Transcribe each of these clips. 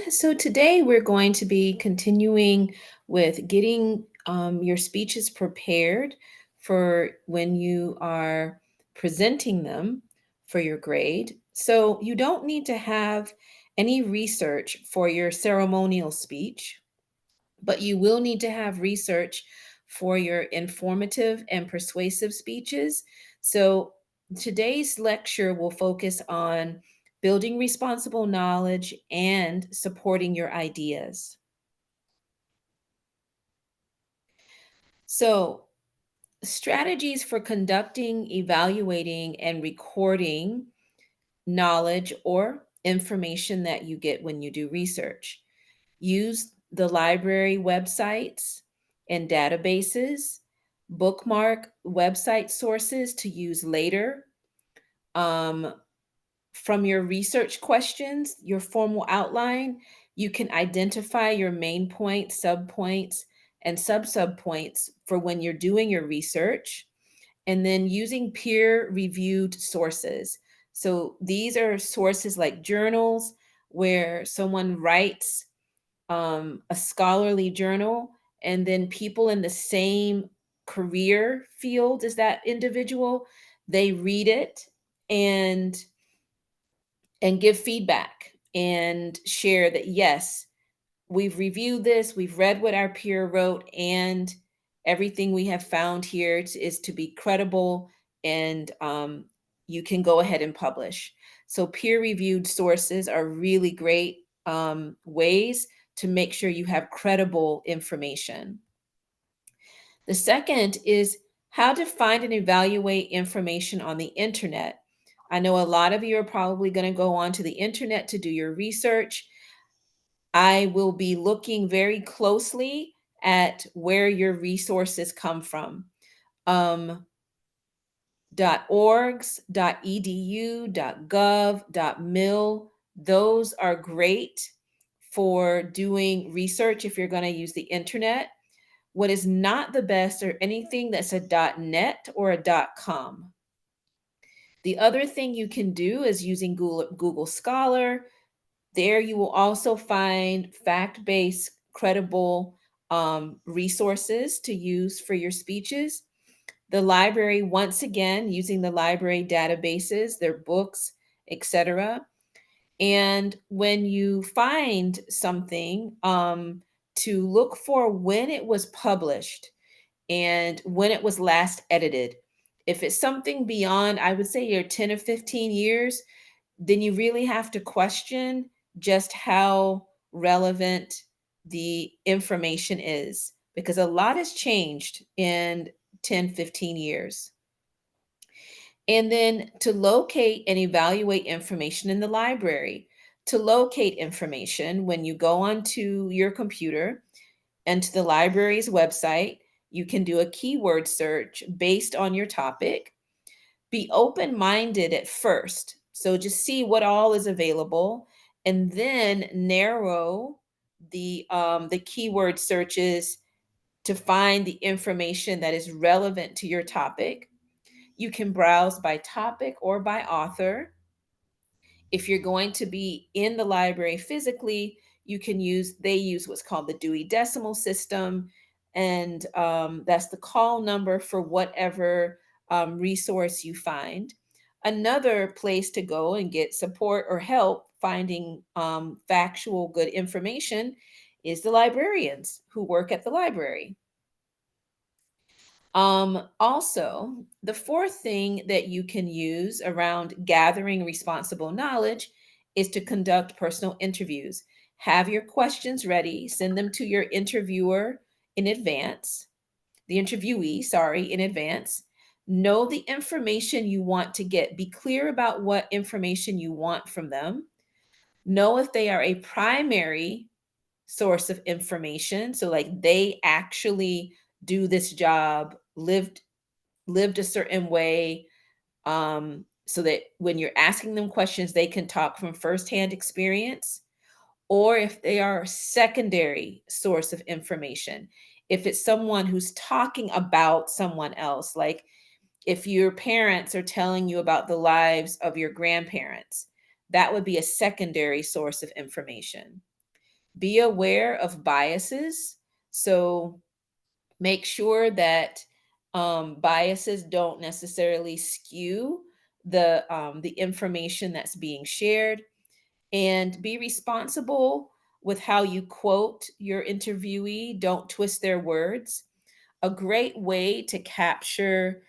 So today we're going to be continuing with getting your speeches prepared for when you are presenting them for your grade. So you don't need to have any research for your ceremonial speech, but you will need to have research for your informative and persuasive speeches. So today's lecture will focus on building responsible knowledge and supporting your ideas. So, strategies for conducting, evaluating, and recording knowledge or information that you get when you do research. Use the library websites and databases, bookmark website sources to use later. Um, from your research questions, your formal outline, you can identify your main points, subpoints, and sub-subpoints for when you're doing your research. And then using peer-reviewed sources. So these are sources like journals where someone writes a scholarly journal, and then people in the same career field as that individual, they read it and give feedback and share that yes, we've reviewed this, we've read what our peer wrote, and everything we have found here is to be credible, and you can go ahead and publish. So peer-reviewed sources are really great ways to make sure you have credible information. The second is how to find and evaluate information on the internet. I know a lot of you are probably going to go onto the internet to do your research. I will be looking very closely at where your resources come from. Um, .orgs, .edu, .gov, .mil, those are great for doing research if you're going to use the internet. What is not the best are anything that's a .net or a .com. The other thing you can do is using Google Scholar. There you will also find fact-based, credible resources to use for your speeches. The library, once again, using the library databases, their books, etc. And when you find something, to look for when it was published and when it was last edited. If it's something beyond, I would say, your 10 or 15 years, then you really have to question just how relevant the information is, because a lot has changed in 10, 15 years. And then to locate and evaluate information in the library. To locate information, when you go onto your computer and to the library's website, you can do a keyword search based on your topic. Be open-minded at first. So just see what all is available and then narrow the keyword searches to find the information that is relevant to your topic. You can browse by topic or by author. If you're going to be in the library physically, they use what's called the Dewey Decimal System, and that's the call number for whatever resource you find. Another place to go and get support or help finding factual good information is the librarians who work at the library. Also, the fourth thing that you can use around gathering responsible knowledge is to conduct personal interviews. Have your questions ready, send them to your interviewer in advance, the interviewee, sorry, in advance. Know the information you want to get. Be clear about what information you want from them. Know if they are a primary source of information. So, like, they actually do this job, lived a certain way, so that when you're asking them questions, they can talk from firsthand experience, or if they are a secondary source of information. If it's someone who's talking about someone else, like if your parents are telling you about the lives of your grandparents, that would be a secondary source of information. Be aware of biases. So make sure that biases don't necessarily skew the information that's being shared, and be responsible with how you quote your interviewee. Don't twist their words. A great way to capture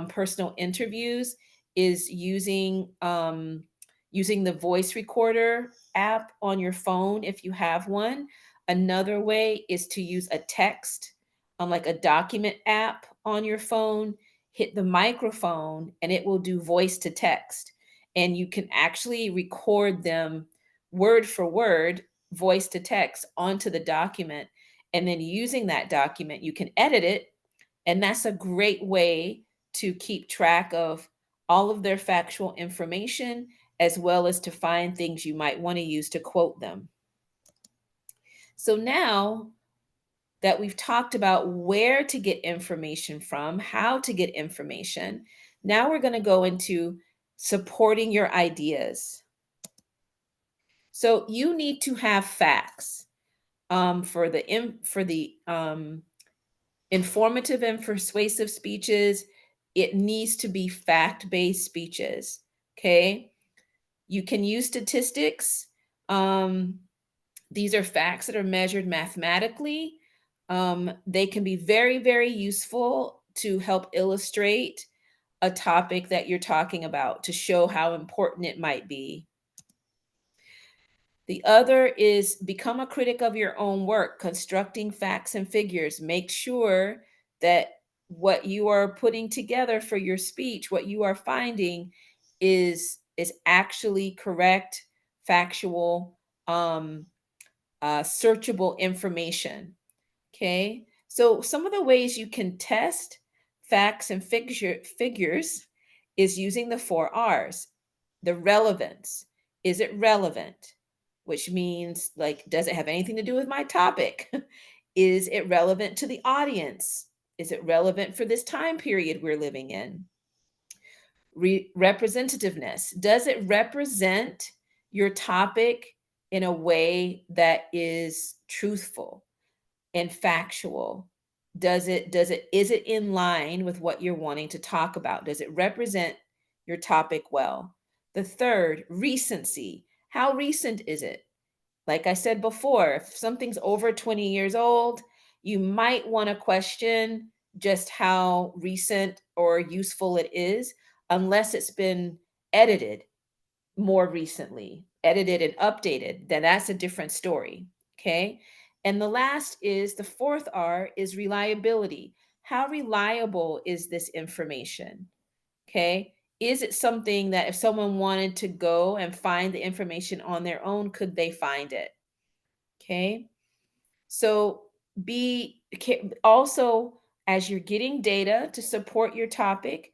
personal interviews is using the voice recorder app on your phone if you have one. Another way is to use a text, like a document app on your phone. Hit the microphone, and it will do voice to text, and you can actually record them word for word, voice to text onto the document, and then using that document, you can edit it. And that's a great way to keep track of all of their factual information, as well as to find things you might want to use to quote them. So now that we've talked about where to get information from, how to get information, now we're going to go into supporting your ideas. So you need to have facts for the informative and persuasive speeches. It needs to be fact-based speeches. Okay. You can use statistics. These are facts that are measured mathematically. They can be very, very useful to help illustrate a topic that you're talking about, to show how important it might be. The other is become a critic of your own work, constructing facts and figures. Make sure that what you are putting together for your speech, what you are finding is actually correct, factual, searchable information. Okay. So some of the ways you can test facts and figures is using the 4 R's. The relevance. Is it relevant? Which means, like, does it have anything to do with my topic? Is it relevant to the audience? Is it relevant for this time period we're living in? Representativeness. Does it represent your topic in a way that is truthful and factual? Is it in line with what you're wanting to talk about? Does it represent your topic well? The third, recency. How recent is it? Like I said before, if something's over 20 years old, you might want to question just how recent or useful it is, unless it's been edited more recently, edited and updated, then that's a different story. Okay. And the last is the fourth R is reliability. How reliable is this information? Okay. Is it something that if someone wanted to go and find the information on their own, could they find it? Okay. So also, as you're getting data to support your topic,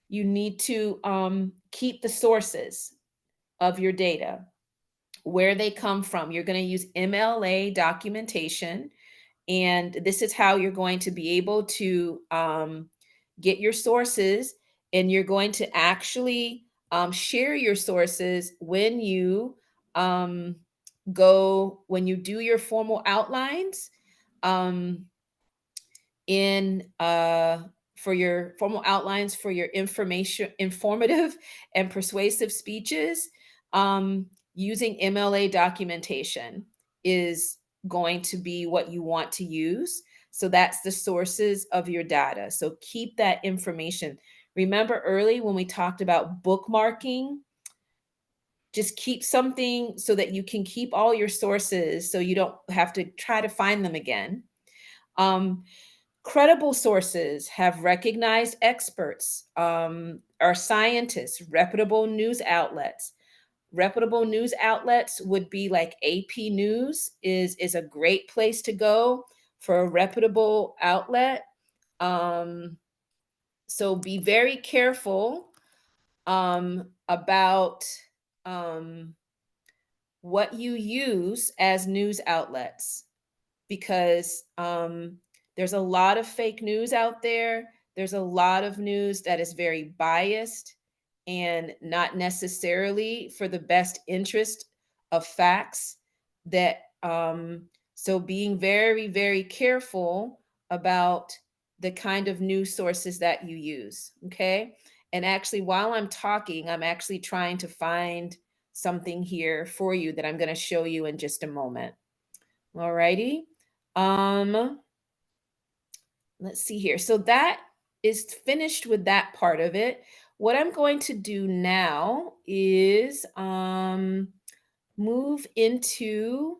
you need to keep the sources of your data, where they come from. You're going to use MLA documentation, and this is how you're going to be able to get your sources, and you're going to actually share your sources when you um, when you do your formal outlines um, in for your formal outlines for your informative and persuasive speeches. Using MLA documentation is going to be what you want to use. So that's the sources of your data. So keep that information. Remember early when we talked about bookmarking, just keep something so that you can keep all your sources so you don't have to try to find them again. Um, Credible sources have recognized experts, are scientists, reputable news outlets. Reputable news outlets would be like AP News is a great place to go for a reputable outlet. Um, so be very careful about um, what you use as news outlets, because there's a lot of fake news out there. There's a lot of news that is very biased, and not necessarily for the best interest of facts that so being very, very careful about the kind of news sources that you use. Okay. And actually, while I'm talking, I'm actually trying to find something here for you that I'm going to show you in just a moment. All righty. Um, let's see here. So that is finished with that part of it. What I'm going to do now is move into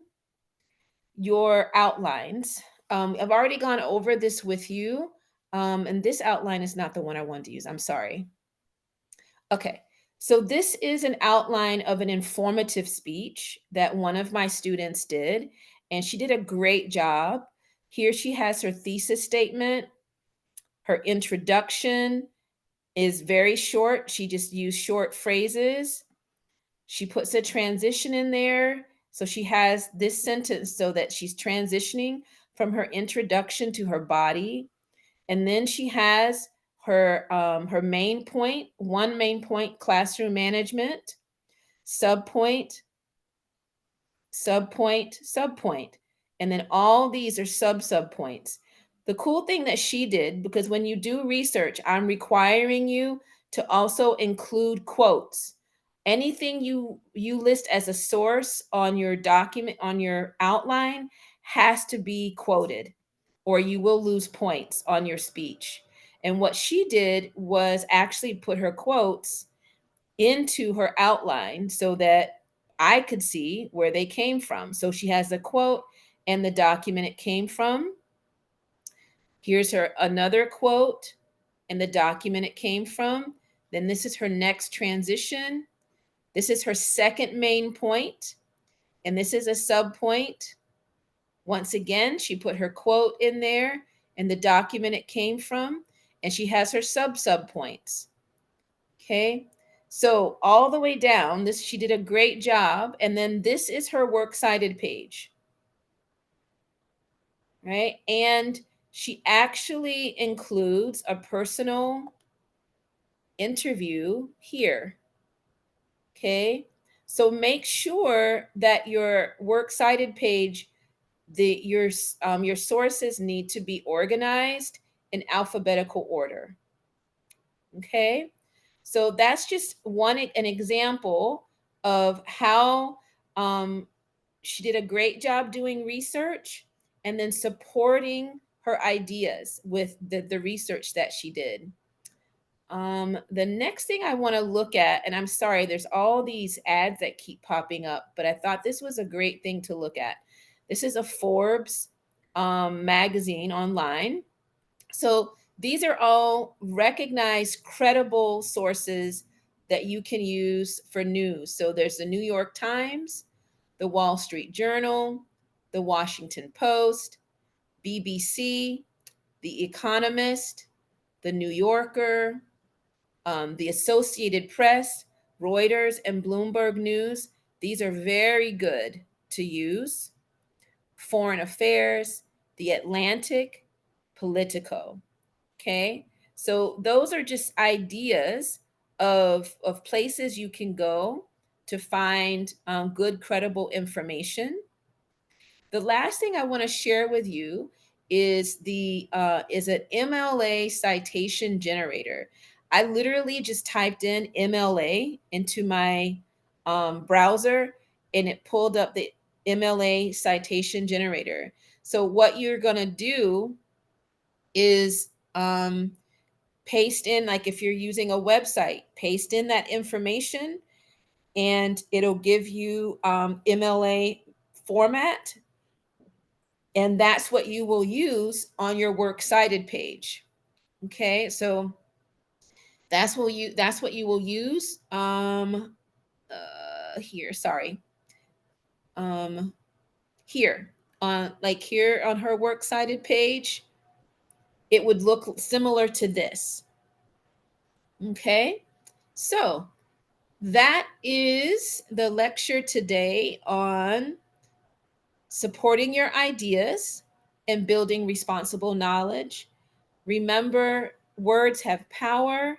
your outlines. I've already gone over this with you, and this outline is not the one I wanted to use. I'm sorry. Okay, so this is an outline of an informative speech that one of my students did, and she did a great job. Here she has her thesis statement. Her introduction is very short. She just used short phrases. She puts a transition in there. So she has this sentence so that she's transitioning from her introduction to her body. And then she has her main point, one main point, classroom management, subpoint, subpoint, subpoint. And then all these are subpoints. The cool thing that she did, because when you do research, I'm requiring you to also include quotes. Anything you list as a source on your document, on your outline, has to be quoted, or you will lose points on your speech. And what she did was actually put her quotes into her outline so that I could see where they came from. So she has the quote and the document it came from. Here's her another quote and the document it came from. Then this is her next transition. This is her second main point, and this is a subpoint. Once again, she put her quote in there and the document it came from, and she has her subpoints. Okay. So all the way down, this she did a great job. And then this is her works cited page. Right. And she actually includes a personal interview here. Okay. So make sure that your works cited page, your sources need to be organized in alphabetical order. Okay. So that's just an example of how she did a great job doing research and then supporting her ideas with the research that she did. The next thing I want to look at, and I'm sorry, there's all these ads that keep popping up, but I thought this was a great thing to look at. This is a Forbes magazine online. So these are all recognized, credible sources that you can use for news. So there's the New York Times, the Wall Street Journal, the Washington Post, BBC, The Economist, the New Yorker, the Associated Press, Reuters, and Bloomberg News. These are very good to use. Foreign Affairs, The Atlantic, Politico. Okay. So those are just ideas of places you can go to find good, credible information. The last thing I want to share with you is an MLA citation generator. I literally just typed in MLA into my browser, and it pulled up the MLA citation generator. So what you're going to do is paste in, like if you're using a website, paste in that information and it'll give you MLA format. And that's what you will use on your works cited page. Okay, so that's what you will use. Here, sorry. Um, here on like here on her works cited page, it would look similar to this. Okay, so that is the lecture today on supporting your ideas and building responsible knowledge. Remember, words have power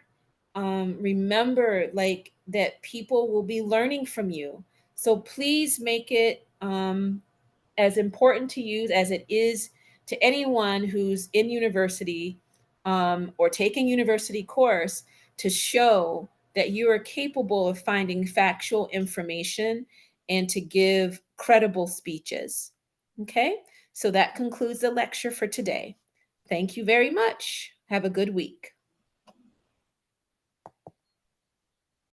remember like that people will be learning from you. So please make it as important to you as it is to anyone who's in university or taking university course, to show that you are capable of finding factual information and to give credible speeches. Okay, so that concludes the lecture for today. Thank you very much. Have a good week.